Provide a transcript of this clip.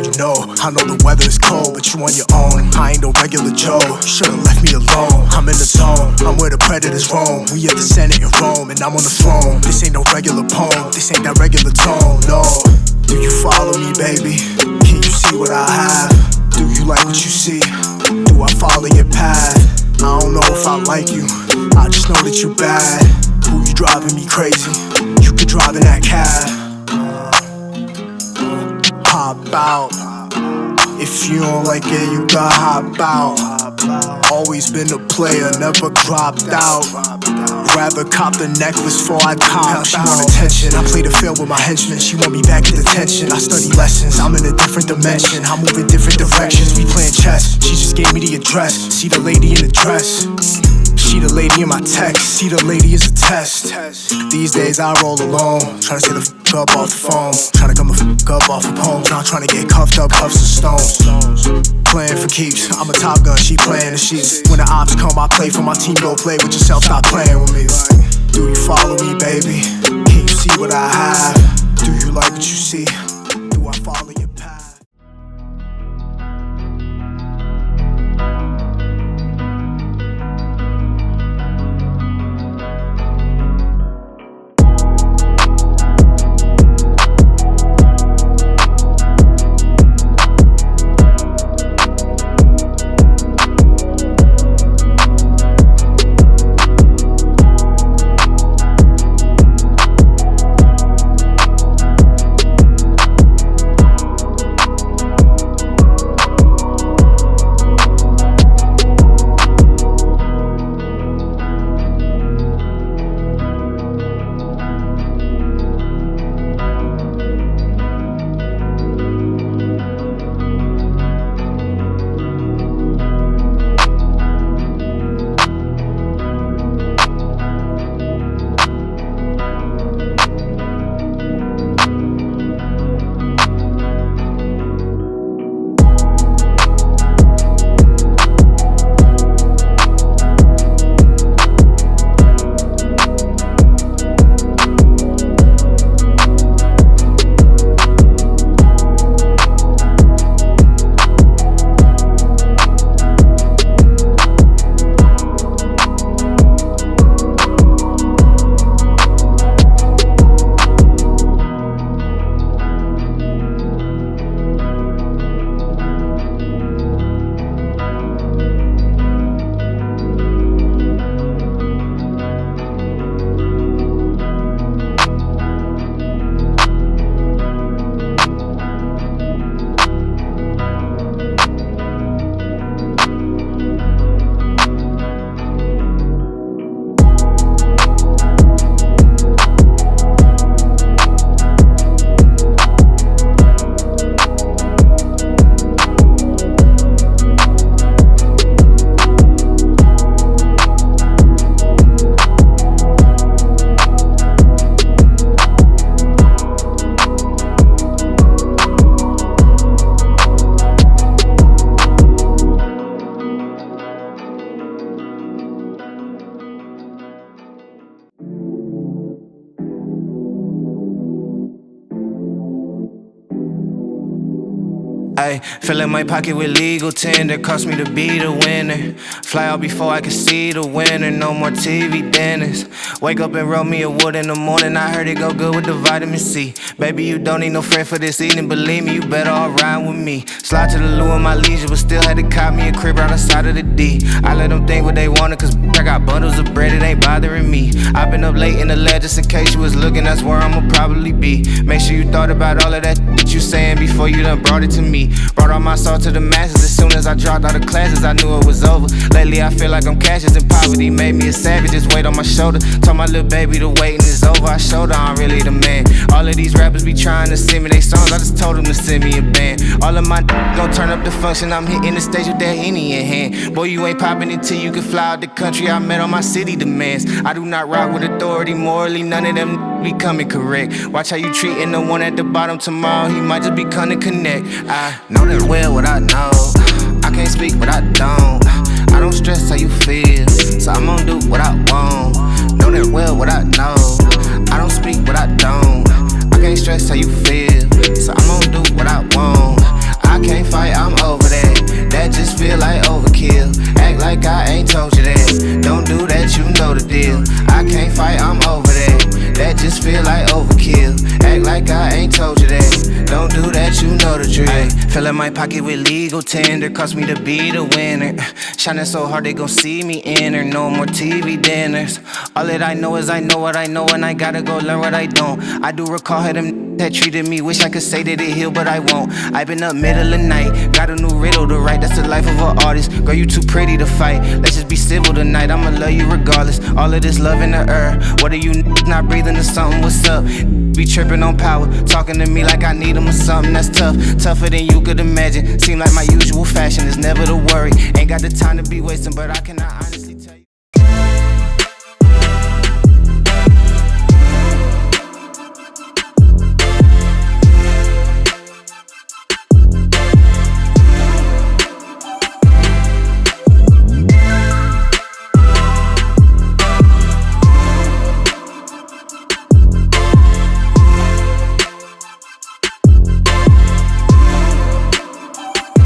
you know. I know the weather is cold, but you on your own. I ain't no regular Joe, you should've left me alone. I'm in the zone, I'm where the predators roam. We at the Senate in Rome, and I'm on the throne. This ain't no regular poem, this ain't that regular tone, no. Do you follow me, baby? Can you see what I have? Do you like what you see? Do I follow your path? I don't know if I like you, I just know that you bad. Who you driving me crazy? You could drive in that cab. Hop out. If you don't like it, you gotta hop out. Always been a player, never dropped out. Rather cop the necklace before I cop. She want attention, I play the field with my henchmen. She want me back in detention. I study lessons, I'm in a different dimension. I move in different directions, we playing chess. She just gave me the address, see the lady in the dress. She the lady in my text, see the lady is a test. These days I roll alone, tryna stay the f*** up off the phone. Tryna come the f*** up off of poems, not tryna get cuffed up, cuffs and stones. Playing for keeps, I'm a Top Gun, she playing the sheets. When the ops come, I play for my team, go play with yourself, stop playing with me. Do you follow me, baby? Can you see what I have? Do you like what you see? Do I follow your path? Ay, fill in my pocket with legal tender, cost me to be the winner. Fly out before I can see the winner, no more TV dinners. Wake up and roll me a wood in the morning, I heard it go good with the vitamin C. Baby, you don't need no friend for this evening, believe me, you better all ride with me. Slide to the loo in my leisure, but still had to cop me a crib right outside of the D. I let them think what they wanted, cause I got bundles of bread, it ain't bothering me. I been up late in the lab just in case you was looking, that's where I'ma probably be. Make sure you thought about all of that you saying before you done brought it to me. Brought all my soul to the masses, as soon as I dropped out of classes, I knew it was over. Lately I feel like I'm cashes in poverty, made me a savage, this weight on my shoulder. Told my little baby the waiting is over, I showed her I'm really the man. All of these rappers be trying to send me they songs, I just told them to send me a band. All of my gon' turn up the function, I'm hitting the stage with that Henny in hand. Boy, you ain't popping until you can fly out the country, I met on my city demands. I do not rock with authority, morally none of them be coming correct. Watch how you treating the one at the bottom, tomorrow he might just be coming to connect. I know that well what I know, I can't speak what I don't. I don't stress how you feel, so I'm gon' do what I want. Know that well what I know, I don't speak what I don't. I can't stress how you feel, so I'm gon' do what I want. I can't fight, I'm over that. That just feel like overkill. Act like I ain't told you that. Don't do that, you know the deal. I can't fight, I'm over that. That just feel like overkill. Act like I ain't told you that. Don't do that, you know the drill. Ay, filling my pocket with legal tender, cost me to be the winner. Shining so hard they gon' see me enter. No more TV dinners. All that I know is I know what I know, and I gotta go learn what I don't. I do recall how them that treated me, wish I could say that it healed, but I won't. I've been up middle of night, got a new riddle to write. That's the life of an artist. Girl, you too pretty to fight. Let's just be civil tonight. I'ma love you regardless. All of this love in the air. What are you not breathing or something? What's up? Be tripping on power, talking to me like I need them or something. That's tough, tougher than you could imagine. Seem like my usual fashion is never to worry. Ain't got the time to be wasting, but I cannot honestly.